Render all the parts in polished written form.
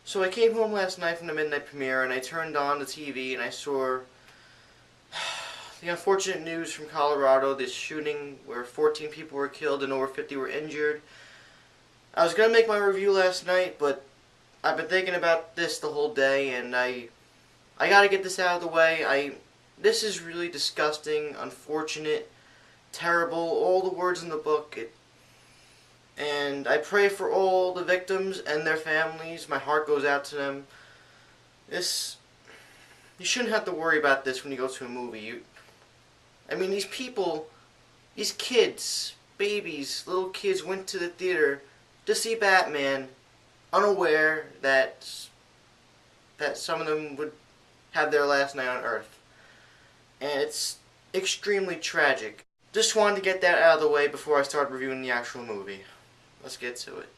So I came home last night from the midnight premiere and I turned on the TV and I saw the unfortunate news from Colorado, this shooting where 14 people were killed and over 50 were injured. I was going to make my review last night, but I've been thinking about this the whole day and I got to get this out of the way. This is really disgusting, unfortunate, terrible, all the words in the book. And I pray for all the victims and their families. My heart goes out to them. You shouldn't have to worry about this when you go to a movie. These people, these kids, babies, little kids went to the theater to see Batman, unaware that some of them would have their last night on Earth. And it's extremely tragic. Just wanted to get that out of the way before I start reviewing the actual movie. Let's get to it.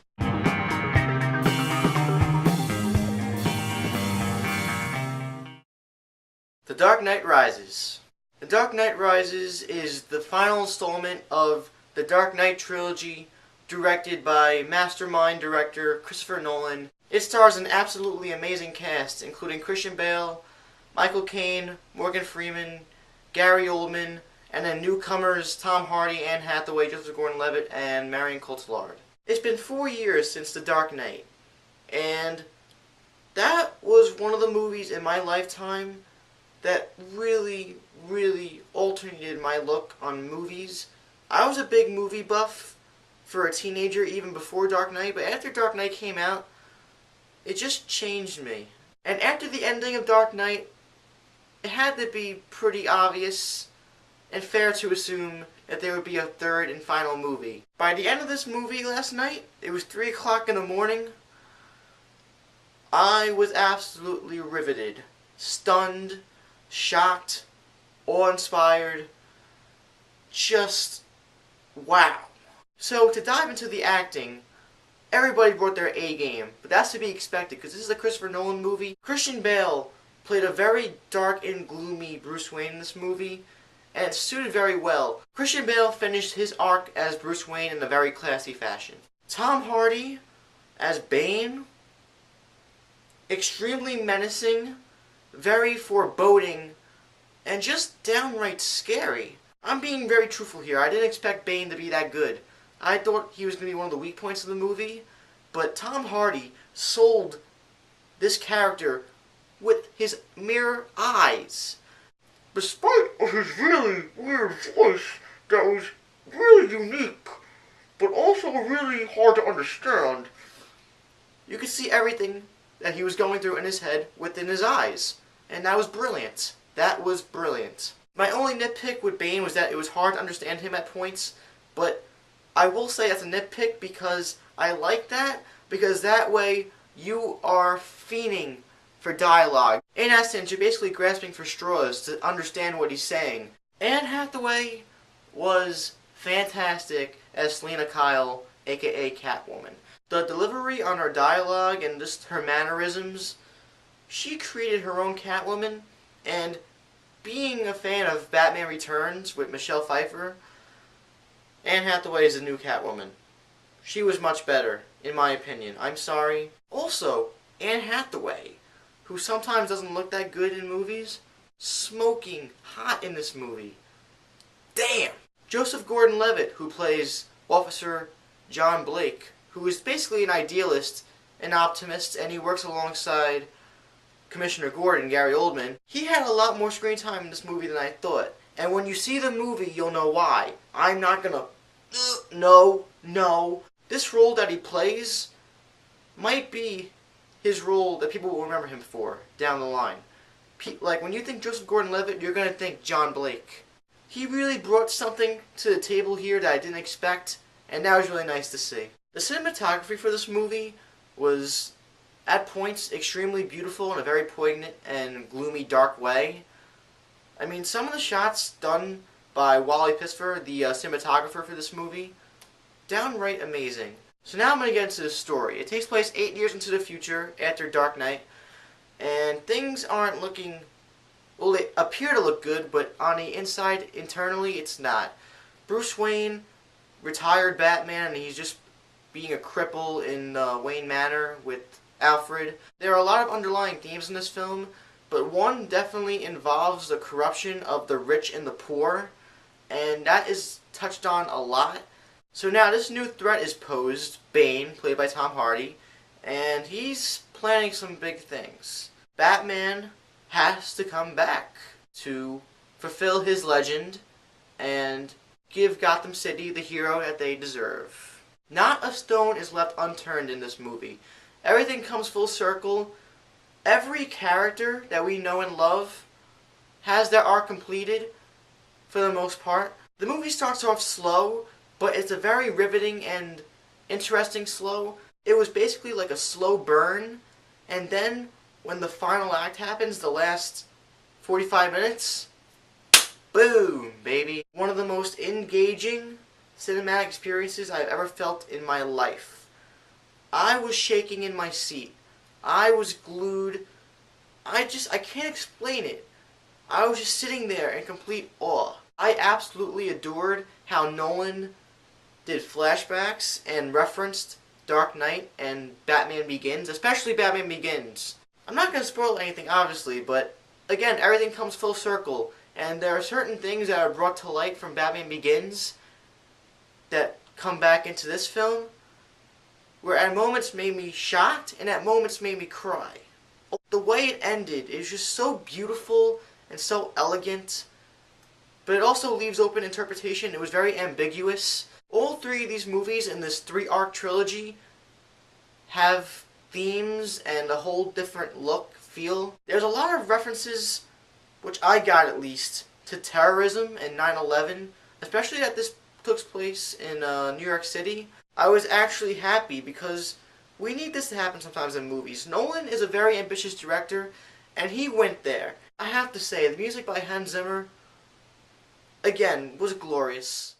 The Dark Knight Rises. The Dark Knight Rises is the final installment of the Dark Knight trilogy, directed by mastermind director Christopher Nolan. It stars an absolutely amazing cast, including Christian Bale, Michael Caine, Morgan Freeman, Gary Oldman, and then newcomers Tom Hardy, Anne Hathaway, Joseph Gordon-Levitt, and Marion Cotillard. It's been 4 years since The Dark Knight, and that was one of the movies in my lifetime that really, really alternated my look on movies. I was a big movie buff for a teenager even before Dark Knight, but after Dark Knight came out, it just changed me. And after the ending of Dark Knight, it had to be pretty obvious and fair to assume that there would be a third and final movie. By the end of this movie last night, it was 3 o'clock in the morning, I was absolutely riveted, stunned, shocked, awe-inspired, just wow. So to dive into the acting, everybody brought their A game, but that's to be expected because this is a Christopher Nolan movie. Christian Bale played a very dark and gloomy Bruce Wayne in this movie, and it suited very well. Christian Bale finished his arc as Bruce Wayne in a very classy fashion. Tom Hardy as Bane, extremely menacing, very foreboding, and just downright scary. I'm being very truthful here. I didn't expect Bane to be that good. I thought he was going to be one of the weak points of the movie, but Tom Hardy sold this character with his mere eyes. Despite his really weird voice that was really unique, but also really hard to understand, you could see everything that he was going through in his head within his eyes. And that was brilliant. That was brilliant. My only nitpick with Bane was that it was hard to understand him at points, but I will say that's a nitpick because I like that, because that way you are fiending for dialogue. In essence, you're basically grasping for straws to understand what he's saying. Anne Hathaway was fantastic as Selina Kyle, aka Catwoman. The delivery on her dialogue and just her mannerisms, she created her own Catwoman, and being a fan of Batman Returns with Michelle Pfeiffer, Anne Hathaway is the new Catwoman. She was much better, in my opinion. I'm sorry. Also, Anne Hathaway, who sometimes doesn't look that good in movies, smoking hot in this movie. Damn! Joseph Gordon-Levitt, who plays Officer John Blake, who is basically an idealist, an optimist, and he works alongside Commissioner Gordon, Gary Oldman. He had a lot more screen time in this movie than I thought. And when you see the movie, you'll know why. I'm not gonna... No. This role that he plays might be his role that people will remember him for down the line. Like, when you think Joseph Gordon-Levitt, you're going to think John Blake. He really brought something to the table here that I didn't expect, and that was really nice to see. The cinematography for this movie was, at points, extremely beautiful in a very poignant and gloomy, dark way. Some of the shots done by Wally Pisfer, the cinematographer for this movie, downright amazing. So now I'm going to get into the story. It takes place 8 years into the future after Dark Knight, and things aren't looking... Well, they appear to look good, but on the inside, internally, it's not. Bruce Wayne, retired Batman, and he's just being a cripple in Wayne Manor with Alfred. There are a lot of underlying themes in this film, but one definitely involves the corruption of the rich and the poor, and that is touched on a lot. So now this new threat is posed, Bane, played by Tom Hardy, and he's planning some big things. Batman has to come back to fulfill his legend and give Gotham City the hero that they deserve. Not a stone is left unturned in this movie. Everything comes full circle. Every character that we know and love has their arc completed, for the most part. The movie starts off slow, but it's a very riveting and interesting slow. It was basically like a slow burn, and then when the final act happens, the last 45 minutes, boom, baby. One of the most engaging cinematic experiences I've ever felt in my life. I was shaking in my seat. I was glued. I can't explain it. I was just sitting there in complete awe. I absolutely adored how Nolan did flashbacks and referenced Dark Knight and Batman Begins, especially Batman Begins. I'm not going to spoil anything, obviously, but again, everything comes full circle, and there are certain things that are brought to light from Batman Begins that come back into this film, where at moments made me shocked and at moments made me cry. The way it ended is just so beautiful and so elegant, but it also leaves open interpretation. It was very ambiguous. All three of these movies in this 3-arc trilogy have themes and a whole different look, feel. There's a lot of references, which I got at least, to terrorism and 9/11, especially that this took place in New York City. I was actually happy because we need this to happen sometimes in movies. Nolan is a very ambitious director, and he went there. I have to say, the music by Hans Zimmer, again, was glorious.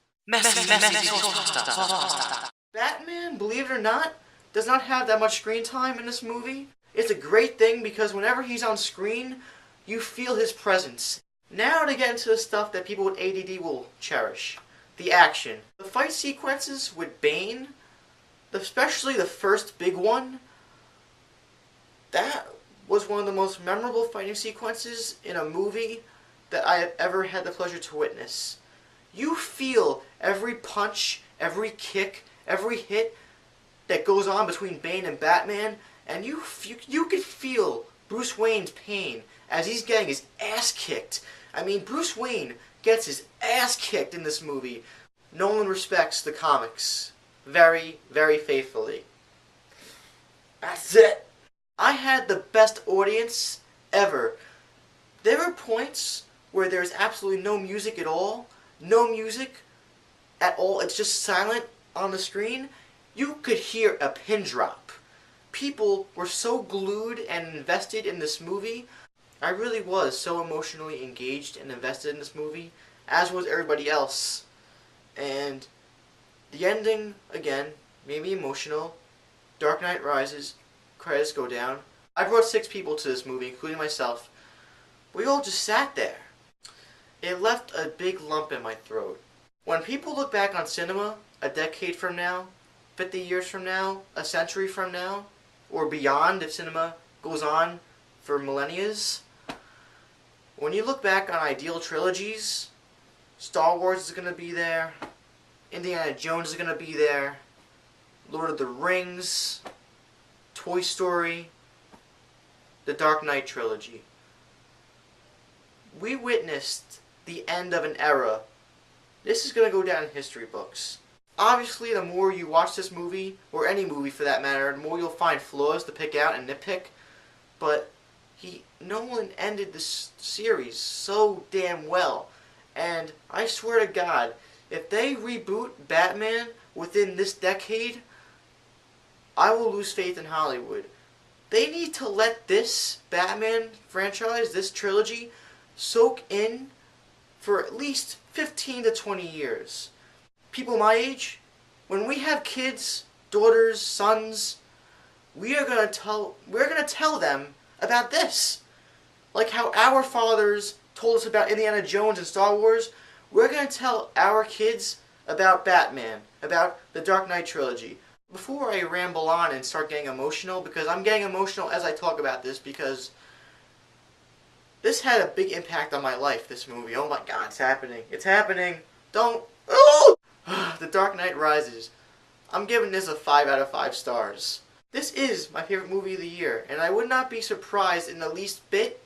Batman, believe it or not, does not have that much screen time in this movie. It's a great thing because whenever he's on screen, you feel his presence. Now to get into the stuff that people with ADD will cherish. The action. The fight sequences with Bane, especially the first big one, that was one of the most memorable fighting sequences in a movie that I have ever had the pleasure to witness. You feel every punch, every kick, every hit that goes on between Bane and Batman, and you could feel Bruce Wayne's pain as he's getting his ass kicked. I mean, Bruce Wayne gets his ass kicked in this movie. Nolan respects the comics very, very faithfully. That's it. I had the best audience ever. There were points where there's absolutely no music at all. No music at all. It's just silent on the screen. You could hear a pin drop. People were so glued and invested in this movie. I really was so emotionally engaged and invested in this movie, as was everybody else. And the ending, again, made me emotional. Dark Knight Rises, credits go down. I brought 6 people to this movie, including myself. We all just sat there. It left a big lump in my throat. When people look back on cinema a decade from now, 50 years from now, a century from now, or beyond if cinema goes on for millennias, when you look back on ideal trilogies, Star Wars is going to be there, Indiana Jones is going to be there, Lord of the Rings, Toy Story, the Dark Knight trilogy. We witnessed the end of an era. This is going to go down in history books. Obviously, the more you watch this movie, or any movie for that matter, the more you'll find flaws to pick out and nitpick. But Nolan ended this series so damn well. And I swear to God, if they reboot Batman within this decade, I will lose faith in Hollywood. They need to let this Batman franchise, this trilogy, soak in for at least 15 to 20 years. People my age, when we have kids, daughters, sons, we're gonna tell them about this. Like how our fathers told us about Indiana Jones and Star Wars, we're gonna tell our kids about Batman, about the Dark Knight trilogy. Before I ramble on and start getting emotional, because I'm getting emotional as I talk about this, because this had a big impact on my life, this movie. Oh my god, it's happening. It's happening. Don't. Oh! The Dark Knight Rises. I'm giving this a 5 out of 5 stars. This is my favorite movie of the year, and I would not be surprised in the least bit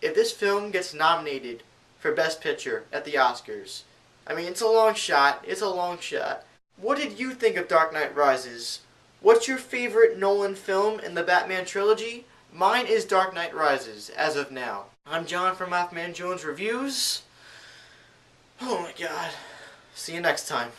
if this film gets nominated for Best Picture at the Oscars. I mean, it's a long shot. It's a long shot. What did you think of Dark Knight Rises? What's your favorite Nolan film in the Batman trilogy? Mine is Dark Knight Rises, as of now. I'm John from Maffmanjones Reviews. Oh my god. See you next time.